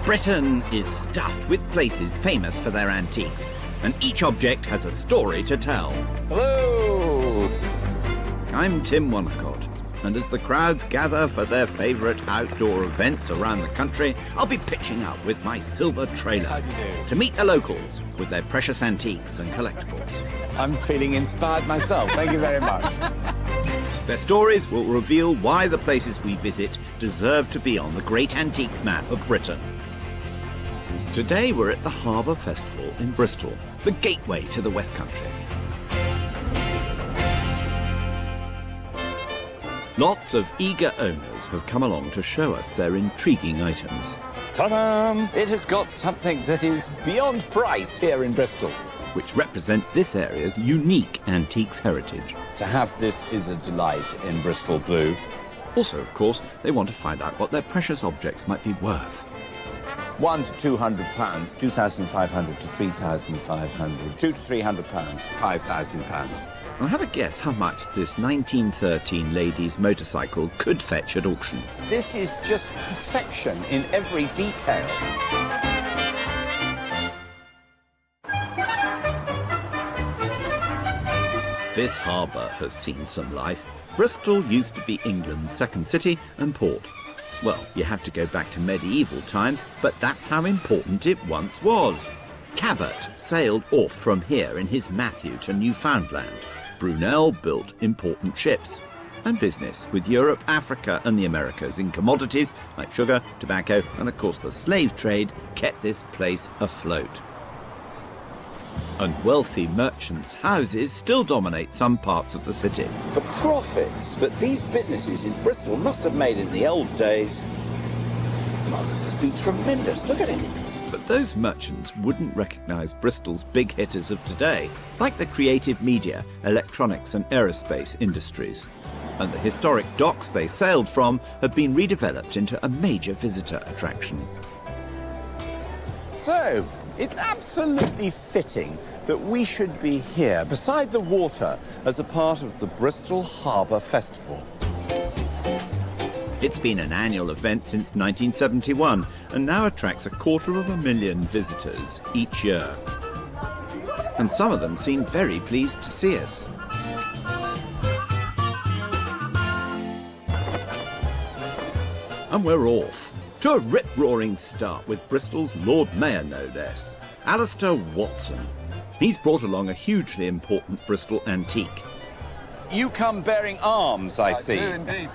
Britain is stuffed with places famous for their antiques, and each object has a story to tell. Hello! I'm Tim Wonnacott, and as the crowds gather for their favourite outdoor events around the country, I'll be pitching up with my silver trailer to meet the locals with their precious antiques and collectibles. I'm feeling inspired myself, thank you very much. Their stories will reveal why the places we visit deserve to be on the great antiques map of Britain. Today we're at the Harbour Festival in Bristol, the gateway to the West Country. Lots of eager owners have come along to show us their intriguing items. Ta-da! It has got something that is beyond price here in Bristol. Which represent this area's unique antiques heritage. To have this is a delight in Bristol blue. Also, of course, they want to find out what their precious objects might be worth. £1 to £200, £2,500 to £3,500, £200 to £300, £5,000. I'll have a guess how much this 1913 lady's motorcycle could fetch at auction. This is just perfection in every detail. This harbour has seen some life. Bristol used to be England's second city and port. Well, you have to go back to medieval times, but that's how important it once was. Cabot sailed off from here in his Matthew to Newfoundland. Brunel built important ships. And business with Europe, Africa and the Americas in commodities like sugar, tobacco and of course the slave trade kept this place afloat. And wealthy merchants' houses still dominate some parts of the city. The profits that these businesses in Bristol must have made in the old days must have been tremendous. Look at it. But those merchants wouldn't recognise Bristol's big hitters of today, like the creative media, electronics and aerospace industries. And the historic docks they sailed from have been redeveloped into a major visitor attraction. So, it's absolutely fitting that we should be here, beside the water, as a part of the Bristol Harbour Festival. It's been an annual event since 1971 and now attracts 250,000 visitors each year. And some of them seem very pleased to see us. And we're off. To a rip-roaring start with Bristol's Lord Mayor, no less, Alistair Watson. He's brought along a hugely important Bristol antique. You come bearing arms, I see. I do indeed.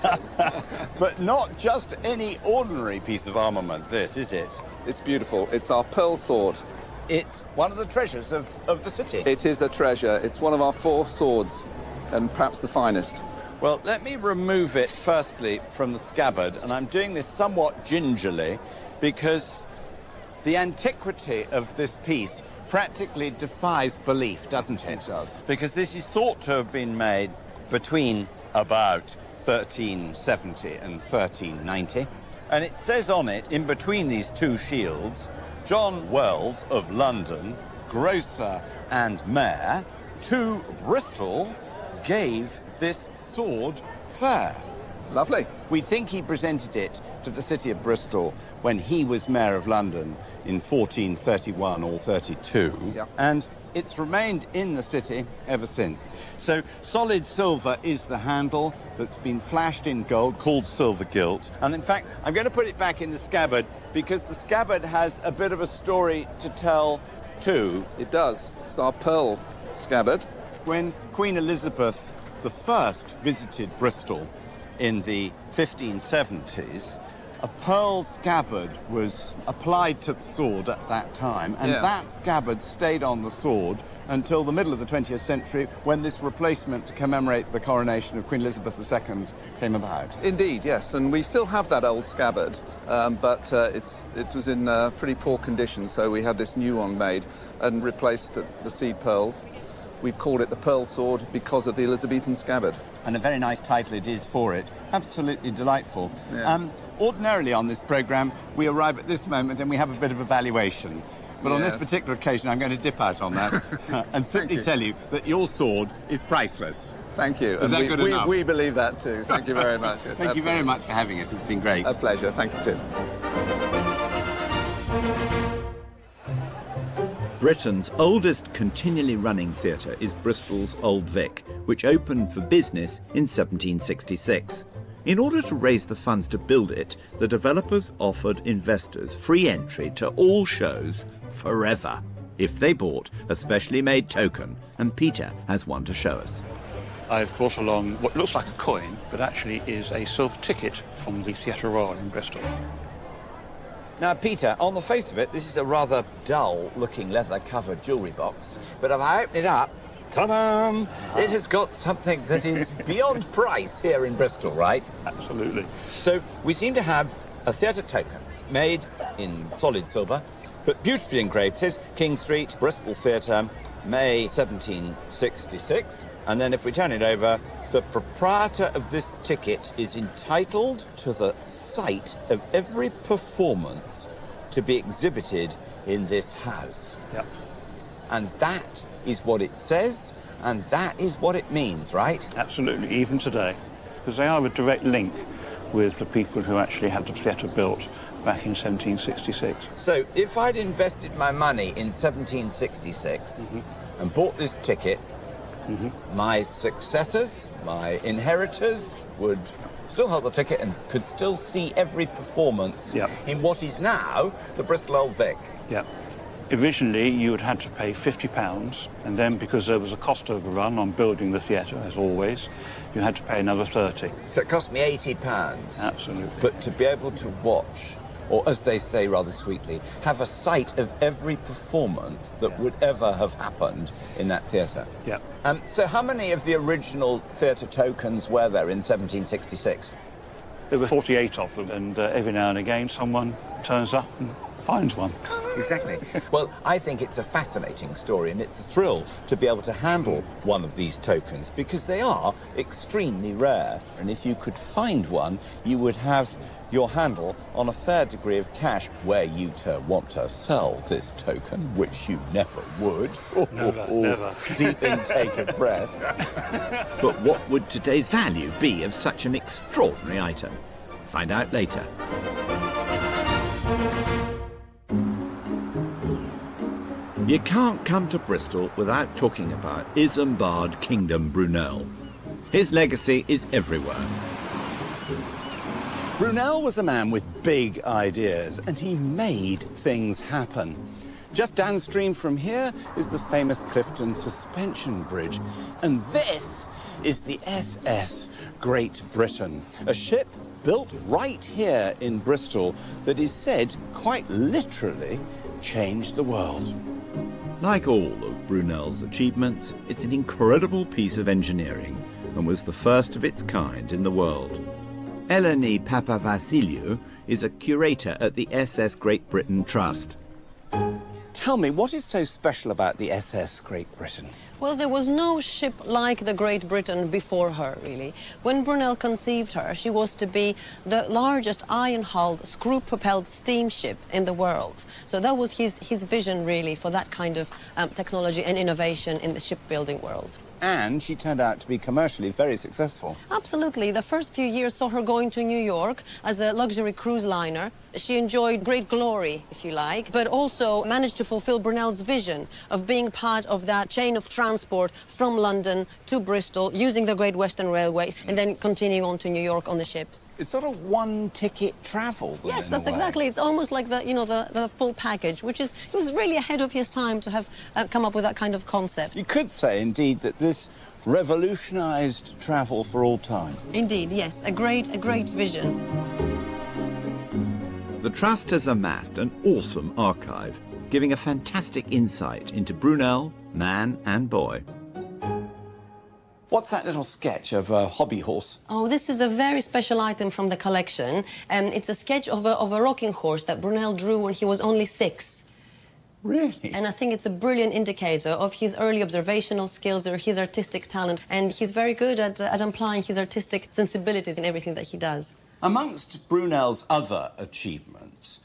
But not just any ordinary piece of armament, this, is it? It's beautiful. It's our pearl sword. It's one of the treasures of the city. It is a treasure. It's one of our 4 swords, and perhaps the finest. Well, let me remove it firstly from the scabbard, and I'm doing this somewhat gingerly because the antiquity of this piece practically defies belief, doesn't it? It does. Because this is thought to have been made between about 1370 and 1390, and it says on it, in between these 2 shields, John Wells of London, grocer and mayor, to Bristol, gave this sword fair. Lovely. We think he presented it to the city of Bristol when he was Mayor of London in 1431 or 32, Yep. and it's remained in the city ever since. So solid silver is the handle that's been flashed in gold, called silver gilt. And in fact, I'm going to put it back in the scabbard because the scabbard has a bit of a story to tell too. It does. It's our pearl scabbard. When Queen Elizabeth I visited Bristol in the 1570s, a pearl scabbard was applied to the sword at that time, and that scabbard stayed on the sword until the middle of the 20th century, when this replacement to commemorate the coronation of Queen Elizabeth II came about. Indeed, yes, and we still have that old scabbard, but it was in pretty poor condition, so we had this new one made and replaced the seed pearls. We've called it the Pearl Sword because of the Elizabethan scabbard. And a very nice title it is for it. Absolutely delightful. Yeah. Ordinarily on this programme, we arrive at this moment and we have a bit of a valuation. But on this particular occasion, I'm going to dip out on that and simply tell you that your sword is priceless. Thank you. Is that good enough? We believe that too. Thank you very much. Yes, Thank you very much for having us. It's been great. A pleasure. Thank you, Tim. Britain's oldest continually running theatre is Bristol's Old Vic, which opened for business in 1766. In order to raise the funds to build it, the developers offered investors free entry to all shows forever if they bought a specially made token, and Peter has one to show us. I've brought along what looks like a coin, but actually is a silver ticket from the Theatre Royal in Bristol. Now, Peter, on the face of it, this is a rather dull-looking leather-covered jewellery box. But if I open it up, ta-da! It has got something that is beyond price here in Bristol, right? Absolutely. So we seem to have a theatre token made in solid silver, but beautifully engraved. It says King Street, Bristol Theatre, May 1766. And then if we turn it over, the proprietor of this ticket is entitled to the sight of every performance to be exhibited in this house. Yep. And that is what it says, and that is what it means, right? Absolutely, even today. Because they are a direct link with the people who actually had the theatre built back in 1766. So if I'd invested my money in 1766 and bought this ticket, my successors, my inheritors would still hold the ticket and could still see every performance in what is now the Bristol Old Vic. Yeah. Originally, you would have to pay £50, and then because there was a cost overrun on building the theatre, as always, you had to pay another £30. So it cost me £80. Absolutely. But to be able to watch, or as they say rather sweetly, have a sight of every performance that would ever have happened in that theatre. Yeah. So how many of the original theatre tokens were there in 1766? There were 48 of them, and every now and again someone turns up and finds one. Exactly. Well, I think it's a fascinating story, and it's a thrill to be able to handle one of these tokens because they are extremely rare. And if you could find one, you would have your handle on a fair degree of cash. Were you to want to sell this token, which you never would. Never. Deep intake of breath. But what would today's value be of such an extraordinary item? Find out later. You can't come to Bristol without talking about Isambard Kingdom Brunel. His legacy is everywhere. Brunel was a man with big ideas, and he made things happen. Just downstream from here is the famous Clifton Suspension Bridge, and this is the SS Great Britain, a ship built right here in Bristol that is said, quite literally, changed the world. Like all of Brunel's achievements, it's an incredible piece of engineering and was the first of its kind in the world. Eleni Papavasiliou is a curator at the SS Great Britain Trust. Tell me, what is so special about the SS Great Britain? Well, there was no ship like the Great Britain before her, really. When Brunel conceived her, she was to be the largest iron-hulled, screw-propelled steamship in the world. So that was his vision, really, for that kind of technology and innovation in the shipbuilding world. And she turned out to be commercially very successful. Absolutely. The first few years saw her going to New York as a luxury cruise liner. She enjoyed great glory, if you like, but also managed to fulfill Brunel's vision of being part of that chain of transport from London to Bristol using the Great Western Railways and then continuing on to New York on the ships. It's sort of one-ticket travel. Yes, that's exactly. It's almost like the full package, which is, it was really ahead of his time to have come up with that kind of concept. You could say, indeed, that this revolutionised travel for all time. Indeed, yes, a great vision. The Trust has amassed an awesome archive, giving a fantastic insight into Brunel, man and boy. What's that little sketch of a hobby horse? Oh, this is a very special item from the collection. It's a sketch of a rocking horse that Brunel drew when he was only 6. Really? And I think it's a brilliant indicator of his early observational skills or his artistic talent. And he's very good at applying his artistic sensibilities in everything that he does. Amongst Brunel's other achievements,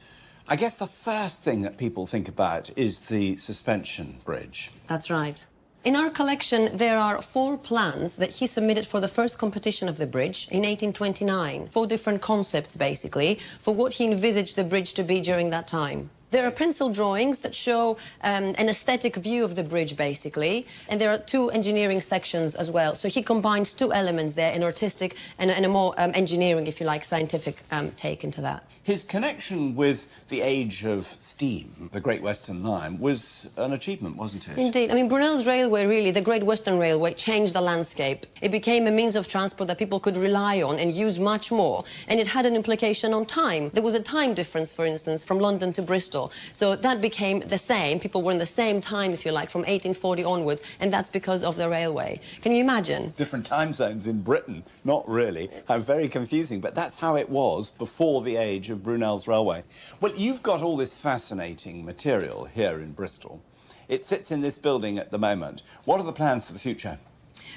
I guess the first thing that people think about is the suspension bridge. That's right. In our collection, there are 4 plans that he submitted for the first competition of the bridge in 1829. 4 different concepts, basically, for what he envisaged the bridge to be during that time. There are pencil drawings that show an aesthetic view of the bridge, basically, and there are two engineering sections as well. So he combines two elements there, an artistic and a more engineering, if you like, scientific take into that. His connection with the age of steam, the Great Western Line, was an achievement, wasn't it? Indeed. I mean, Brunel's railway, really, the Great Western Railway, changed the landscape. It became a means of transport that people could rely on and use much more, and it had an implication on time. There was a time difference, for instance, from London to Bristol, so that became the same. People were in the same time, if you like, from 1840 onwards, and that's because of the railway. Can you imagine? Different time zones in Britain? Not really. How very confusing, but that's how it was before the age of Brunel's railway. Well, you've got all this fascinating material here in Bristol. It sits in this building at the moment. What are the plans for the future?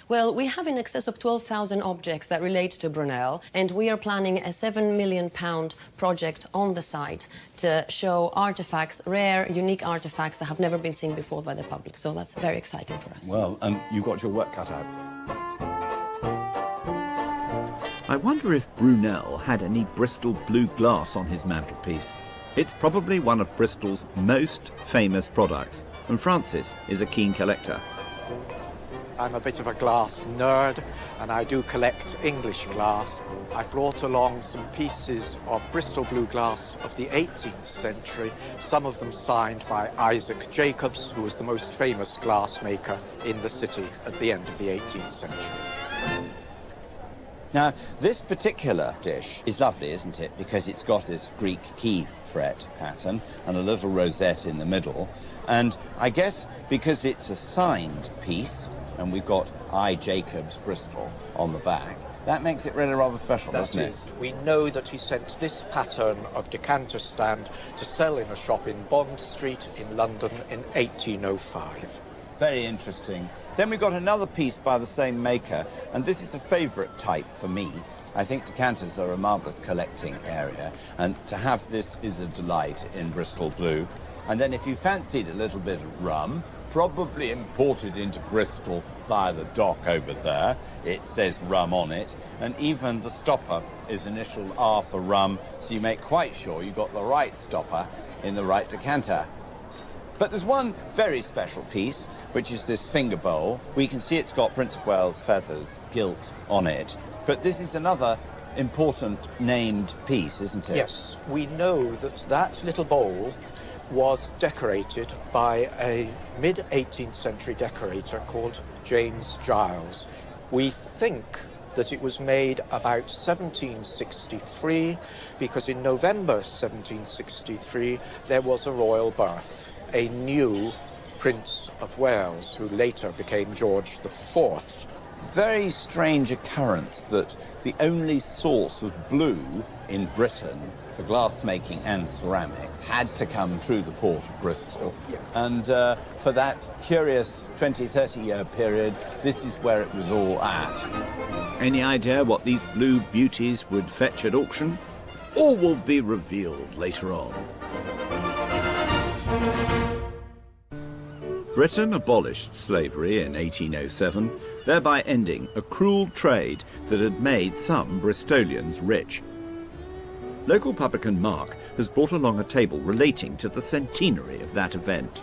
Well, we have in excess of 12,000 objects that relate to Brunel, and we are planning a £7 million project on the site to show artefacts, rare, unique artefacts that have never been seen before by the public. So that's very exciting for us. Well, you've got your work cut out. I wonder if Brunel had any Bristol blue glass on his mantelpiece. It's probably one of Bristol's most famous products, and Francis is a keen collector. I'm a bit of a glass nerd, and I do collect English glass. I brought along some pieces of Bristol blue glass of the 18th century, some of them signed by Isaac Jacobs, who was the most famous glassmaker in the city at the end of the 18th century. Now, this particular dish is lovely, isn't it? Because it's got this Greek key fret pattern and a little rosette in the middle. And I guess because it's a signed piece, and we've got I. Jacobs Bristol on the back, that makes it really rather special, doesn't it? We know that he sent this pattern of decanter stand to sell in a shop in Bond Street in London in 1805. Very interesting. Then we've got another piece by the same maker, and this is a favourite type for me. I think decanters are a marvellous collecting area, and to have this is a delight in Bristol blue. And then if you fancied a little bit of rum, probably imported into Bristol via the dock over there, it says rum on it, and even the stopper is initial R for rum, so you make quite sure you got the right stopper in the right decanter. But there's one very special piece, which is this finger bowl. We can see it's got Prince of Wales feathers gilt on it. But this is another important named piece, isn't it? Yes, we know that that little bowl was decorated by a mid-18th century decorator called James Giles. We think that it was made about 1763, because in November 1763 there was a royal birth. A new Prince of Wales, who later became George IV. Very strange occurrence that the only source of blue in Britain for glassmaking and ceramics had to come through the port of Bristol. Yeah. And for that curious 20-30-year period, this is where it was all at. Any idea what these blue beauties would fetch at auction? All will be revealed later on. Britain abolished slavery in 1807, thereby ending a cruel trade that had made some Bristolians rich. Local publican Mark has brought along a table relating to the centenary of that event.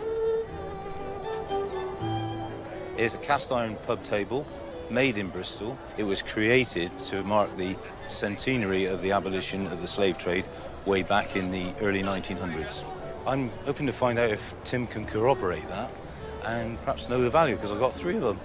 It's a cast iron pub table made in Bristol. It was created to mark the centenary of the abolition of the slave trade way back in the early 1900s. I'm hoping to find out if Tim can corroborate that and perhaps know the value, because I've got 3 of them.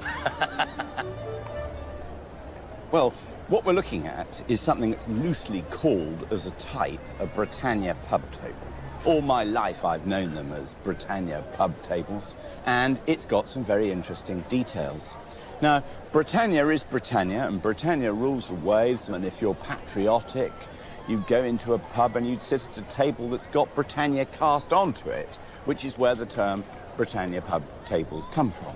Well, what we're looking at is something that's loosely called as a type of Britannia Pub Table. All my life I've known them as Britannia Pub Tables, and it's got some very interesting details. Now, Britannia is Britannia, and Britannia rules the waves, and if you're patriotic, you'd go into a pub and you'd sit at a table that's got Britannia cast onto it, which is where the term Britannia Pub Tables come from.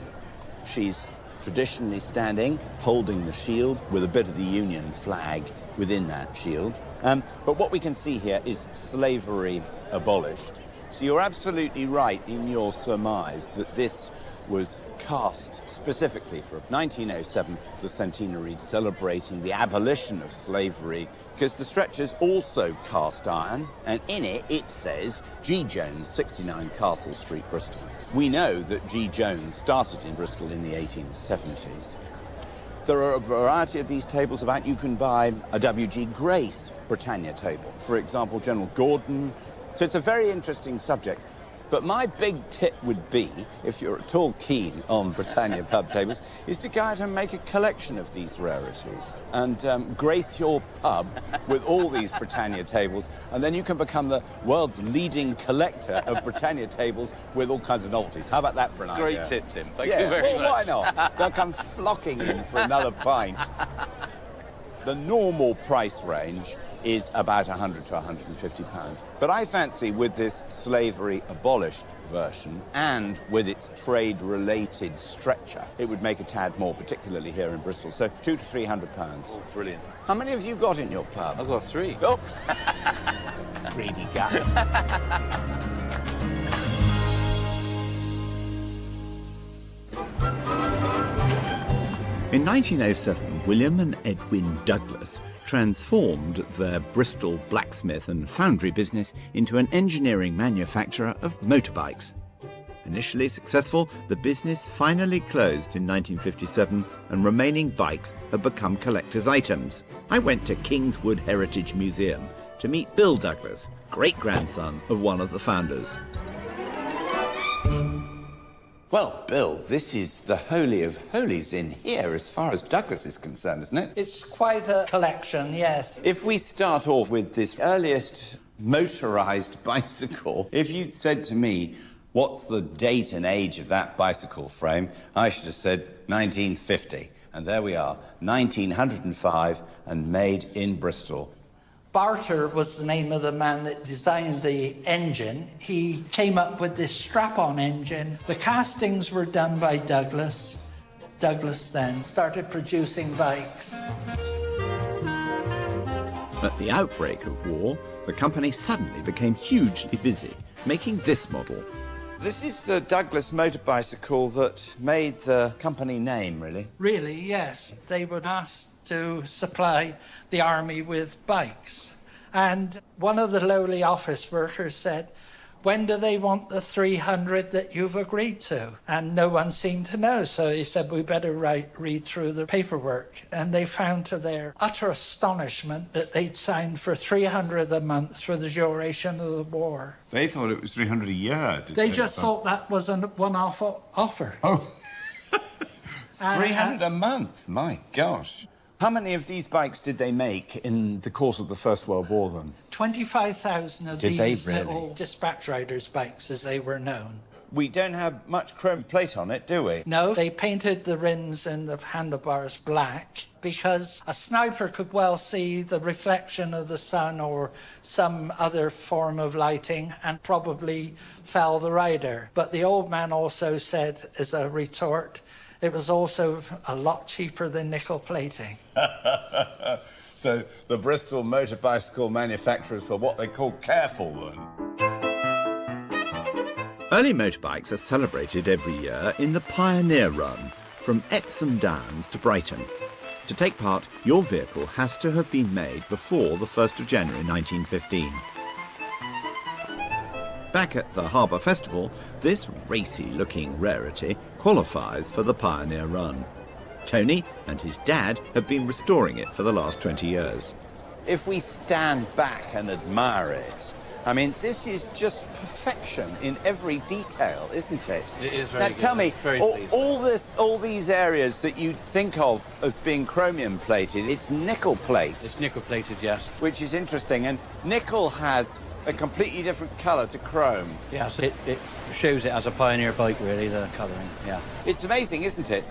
She's traditionally standing, holding the shield with a bit of the Union flag within that shield. But what we can see here is slavery abolished. So you're absolutely right in your surmise that this was cast specifically for 1907, the centenary celebrating the abolition of slavery, because the stretcher's also cast iron, and in it, it says G. Jones, 69 Castle Street, Bristol. We know that G. Jones started in Bristol in the 1870s. There are a variety of these tables about. You can buy a W.G. Grace Britannia table, for example, General Gordon. So it's a very interesting subject. But my big tip would be, if you're at all keen on Britannia pub tables, is to go out and make a collection of these rarities and grace your pub with all these Britannia tables, and then you can become the world's leading collector of Britannia tables with all kinds of novelties. How about that for an idea? Great tip, Tim. Thank you very much. Why not? They'll come flocking in for another pint. The normal price range is about £100 to £150. But I fancy with this slavery abolished version and with its trade-related stretcher, it would make a tad more, particularly here in Bristol. So £200 to £300. Oh, brilliant. How many have you got in your pub? I've got 3. Oh, greedy guy. In 1907, William and Edwin Douglas transformed their Bristol blacksmith and foundry business into an engineering manufacturer of motorbikes. Initially successful, the business finally closed in 1957 and remaining bikes have become collector's items. I went to Kingswood Heritage Museum to meet Bill Douglas, great-grandson of one of the founders. Well, Bill, this is the Holy of Holies in here as far as Douglas is concerned, isn't it? It's quite a collection, yes. If we start off with this earliest motorised bicycle, if you'd said to me, what's the date and age of that bicycle frame, I should have said 1950. And there we are, 1905 and made in Bristol. Barter was the name of the man that designed the engine. He came up with this strap-on engine. The castings were done by Douglas. Douglas then started producing bikes. At the outbreak of war, the company suddenly became hugely busy, making this model. This is the Douglas motorbicycle that made the company name, really. Really, yes. They were asked to supply the army with bikes. And one of the lowly office workers said, when do they want the 300 that you've agreed to? And no one seemed to know. So he said, we better read through the paperwork. And they found to their utter astonishment that they'd signed for 300 a month for the duration of the war. They thought it was 300 a year. They just thought that was a one-off offer. Oh, 300 a month, my gosh. How many of these bikes did they make in the course of the First World War, then? 25,000 of Did they these really? little dispatch riders' bikes, as they were known. We don't have much chrome plate on it, do we? No, they painted the rims and the handlebars black because a sniper could well see the reflection of the sun or some other form of lighting and probably fell the rider. But the old man also said, as a retort, it was also a lot cheaper than nickel plating. So the Bristol motorbicycle manufacturers were what they call careful then. Early motorbikes are celebrated every year in the Pioneer Run, from Epsom Downs to Brighton. To take part, your vehicle has to have been made before the 1st of January 1915. Back at the Harbour Festival, this racy-looking rarity qualifies for the Pioneer Run. Tony and his dad have been restoring it for the last 20 years. If we stand back and admire it, I mean, this is just perfection in every detail, isn't it? It is very Now, good. tell me, Very all these areas that you think of as being chromium plated, it's nickel plate. It's nickel plated, yes. Which is interesting, and nickel has a completely different colour to chrome. Yes, it shows it as a Pioneer bike, really, the colouring, yeah. It's amazing, isn't it?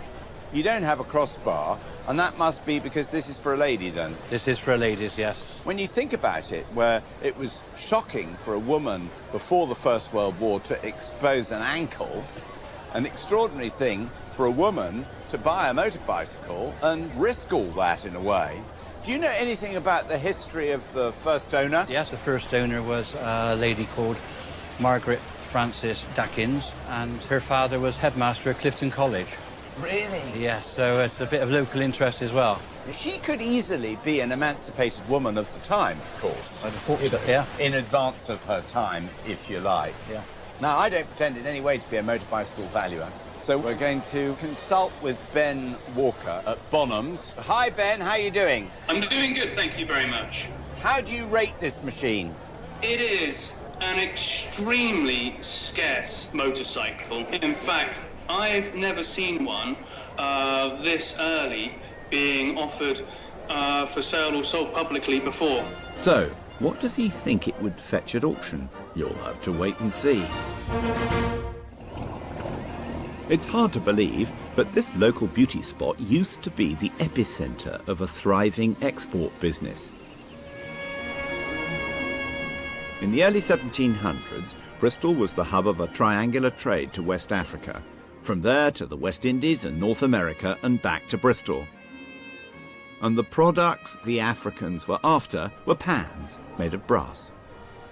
You don't have a crossbar, and that must be because this is for a lady, then. This is for ladies, yes. When you think about it, where it was shocking for a woman before the First World War to expose an ankle, an extraordinary thing for a woman to buy a motorbicycle and risk all that in a way. Do you know anything about the history of the first owner? Yes, the first owner was a lady called Margaret Frances Dackins, and her father was headmaster at Clifton College. Really? Yes, so it's a bit of local interest as well. She could easily be an emancipated woman of the time, of course. I'd have thought so, yeah. In advance of her time, if you like. Yeah. Now, I don't pretend in any way to be a motor bicycle valuer, so we're going to consult with Ben Walker at Bonham's. Hi, Ben, how are you doing? I'm doing good, thank you very much. How do you rate this machine? It is an extremely scarce motorcycle. In fact, I've never seen one this early being offered for sale or sold publicly before. So, what does he think it would fetch at auction? You'll have to wait and see. It's hard to believe, but this local beauty spot used to be the epicentre of a thriving export business. In the early 1700s, Bristol was the hub of a triangular trade to West Africa. From there to the West Indies and North America and back to Bristol. And the products the Africans were after were pans made of brass.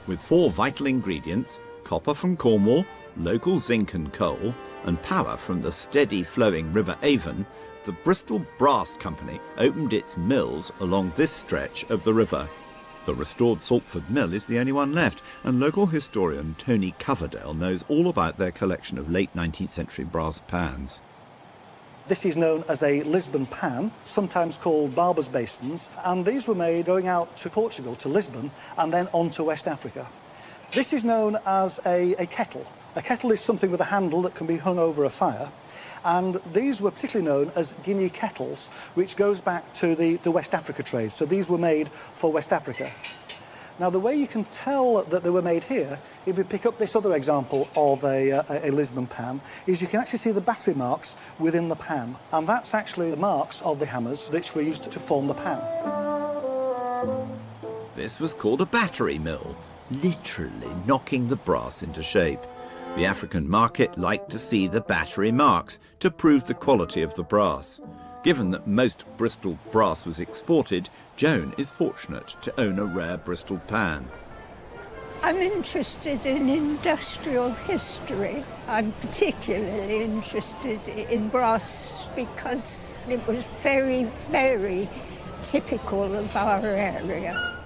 With 4 vital ingredients, copper from Cornwall, local zinc and coal, and power from the steady flowing River Avon, the Bristol Brass Company opened its mills along this stretch of the river. The restored Saltford Mill is the only one left, and local historian Tony Coverdale knows all about their collection of late 19th century brass pans. This is known as a Lisbon pan, sometimes called barber's basins, and these were made going out to Portugal, to Lisbon, and then on to West Africa. This is known as a kettle. A kettle is something with a handle that can be hung over a fire, and these were particularly known as Guinea kettles, which goes back to the West Africa trade. So these were made for West Africa. Now, the way you can tell that they were made here, if we pick up this other example of a Lisbon pan, is you can actually see the battery marks within the pan, and that's actually the marks of the hammers which were used to form the pan. This was called a battery mill, literally knocking the brass into shape. The African market liked to see the battery marks to prove the quality of the brass. Given that most Bristol brass was exported, Joan is fortunate to own a rare Bristol pan. I'm interested in industrial history. I'm particularly interested in brass because it was very, very typical of our area.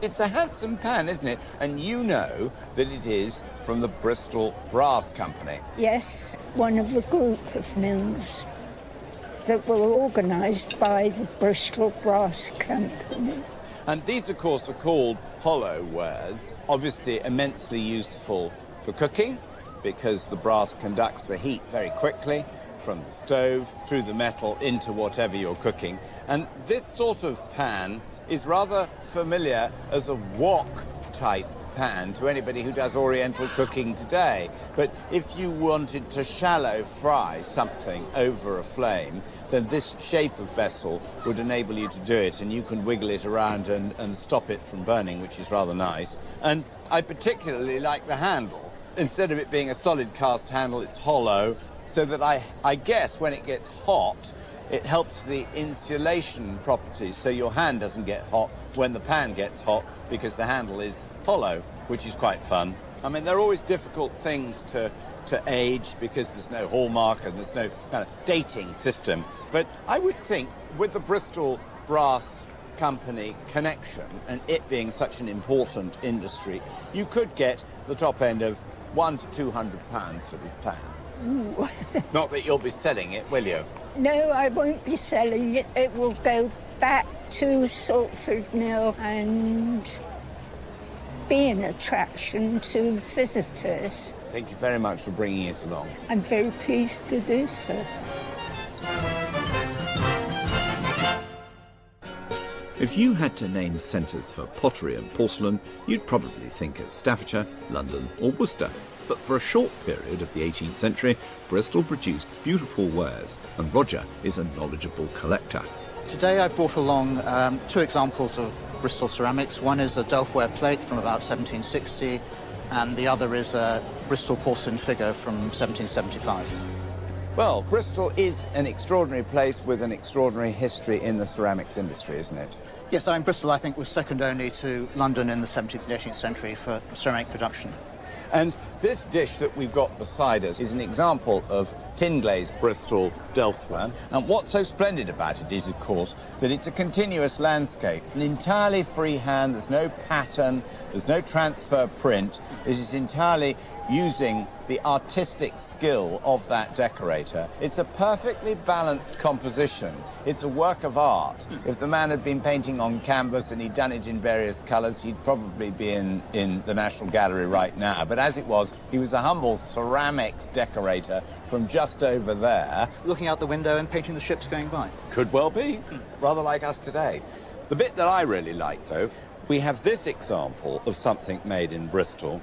It's a handsome pan, isn't it? And you know that it is from the Bristol Brass Company. Yes, one of a group of mills that were organised by the Bristol Brass Company. And these, of course, are called hollow wares, obviously immensely useful for cooking because the brass conducts the heat very quickly from the stove through the metal into whatever you're cooking. And this sort of pan is rather familiar as a wok-type pan to anybody who does Oriental cooking today. But if you wanted to shallow fry something over a flame, then this shape of vessel would enable you to do it, and you can wiggle it around and stop it from burning, which is rather nice. And I particularly like the handle. Instead of it being a solid cast handle, it's hollow, so that I guess when it gets hot, it helps the insulation properties, so your hand doesn't get hot when the pan gets hot because the handle is hollow, which is quite fun. I mean, they're always difficult things to age because there's no hallmark and there's no kind of dating system. But I would think with the Bristol Brass Company connection and it being such an important industry, you could get the top end of £100 to £200 for this pan. Ooh. Not that you'll be selling it, will you? No, I won't be selling it. It will go back to Saltford Mill and be an attraction to visitors. Thank you very much for bringing it along. I'm very pleased to do so. If you had to name centres for pottery and porcelain, you'd probably think of Staffordshire, London or Worcester. But for a short period of the 18th century, Bristol produced beautiful wares, and Roger is a knowledgeable collector. Today I brought along 2 examples of Bristol ceramics. One is a Delftware plate from about 1760, and the other is a Bristol porcelain figure from 1775. Well, Bristol is an extraordinary place with an extraordinary history in the ceramics industry, isn't it? Yes, Bristol, I think, was second only to London in the 17th and 18th century for ceramic production. And this dish that we've got beside us is an example of tin-glazed Bristol Delftware. And what's so splendid about it is, of course, that it's a continuous landscape, an entirely freehand, there's no pattern, there's no transfer print. It is entirely using the artistic skill of that decorator. It's a perfectly balanced composition. It's a work of art. If the man had been painting on canvas and he'd done it in various colours, he'd probably be in the National Gallery right now. But as it was, he was a humble ceramics decorator from just over there. Looking out the window and painting the ships going by. Could well be. Rather like us today. The bit that I really like, though, we have this example of something made in Bristol.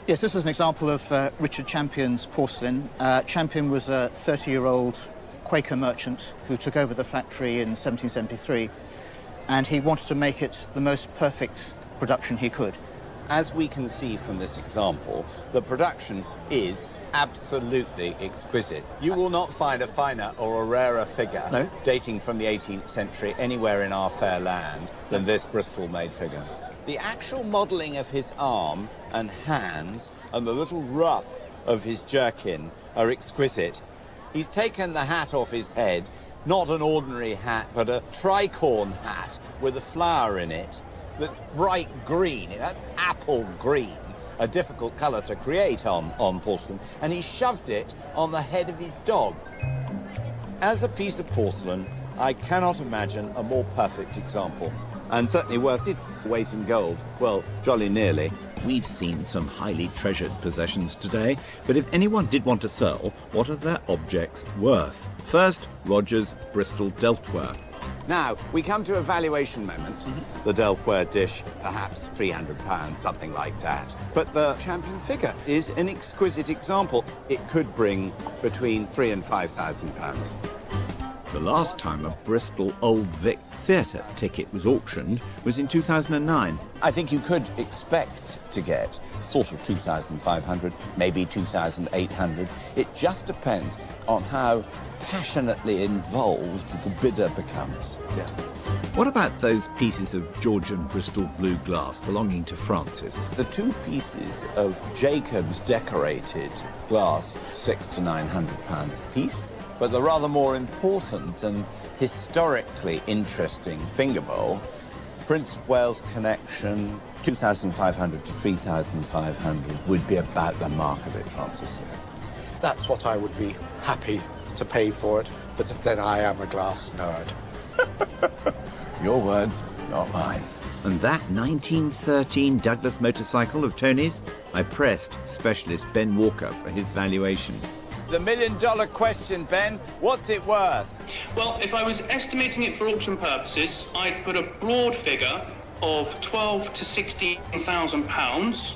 Yes, this is an example of Richard Champion's porcelain. Champion was a 30-year-old Quaker merchant who took over the factory in 1773, and he wanted to make it the most perfect production he could. As we can see from this example, the production is absolutely exquisite. You will not find a finer or a rarer figure dating from the 18th century anywhere in our fair land than this Bristol-made figure. The actual modelling of his arm and hands and the little ruff of his jerkin are exquisite. He's taken the hat off his head, not an ordinary hat, but a tricorn hat with a flower in it that's bright green. That's apple green, a difficult colour to create on porcelain, and he shoved it on the head of his dog. As a piece of porcelain, I cannot imagine a more perfect example, and certainly worth its weight in gold. Well, jolly nearly. We've seen some highly treasured possessions today, but if anyone did want to sell, what are their objects worth? First, Roger's Bristol Delftware. Now, we come to a valuation moment. The Delftware dish, perhaps £300, something like that. But the Champion figure is an exquisite example. It could bring between £3,000 and £5,000. The last time a Bristol Old Vic Theatre ticket was auctioned was in 2009. I think you could expect to get sort of 2,500, maybe 2,800. It just depends on how passionately involved the bidder becomes. Yeah. What about those pieces of Georgian Bristol blue glass belonging to Francis? The two pieces of Jacob's decorated glass, £600 to £900 a piece. But the rather more important and historically interesting finger bowl, Prince of Wales connection, 2,500 to 3,500 would be about the mark of it, Francis. That's what I would be happy to pay for it, but then I am a glass nerd. Your words, not mine. And that 1913 Douglas motorcycle of Tony's? I pressed specialist Ben Walker for his valuation. The million-dollar question, Ben. What's it worth? Well, if I was estimating it for auction purposes, I'd put a broad figure of £12,000 to £16,000,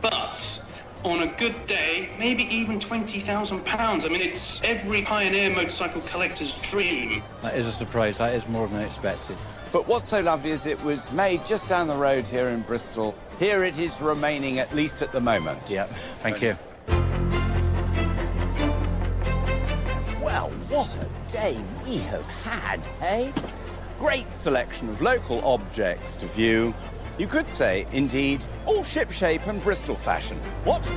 but on a good day, maybe even £20,000. I mean, it's every pioneer motorcycle collector's dream. That is a surprise. That is more than I expected. But what's so lovely is it was made just down the road here in Bristol. Here it is remaining, at least at the moment. Yeah, thank you. Well, what a day we have had, eh? Great selection of local objects to view. You could say, indeed, all shipshape and Bristol fashion. What?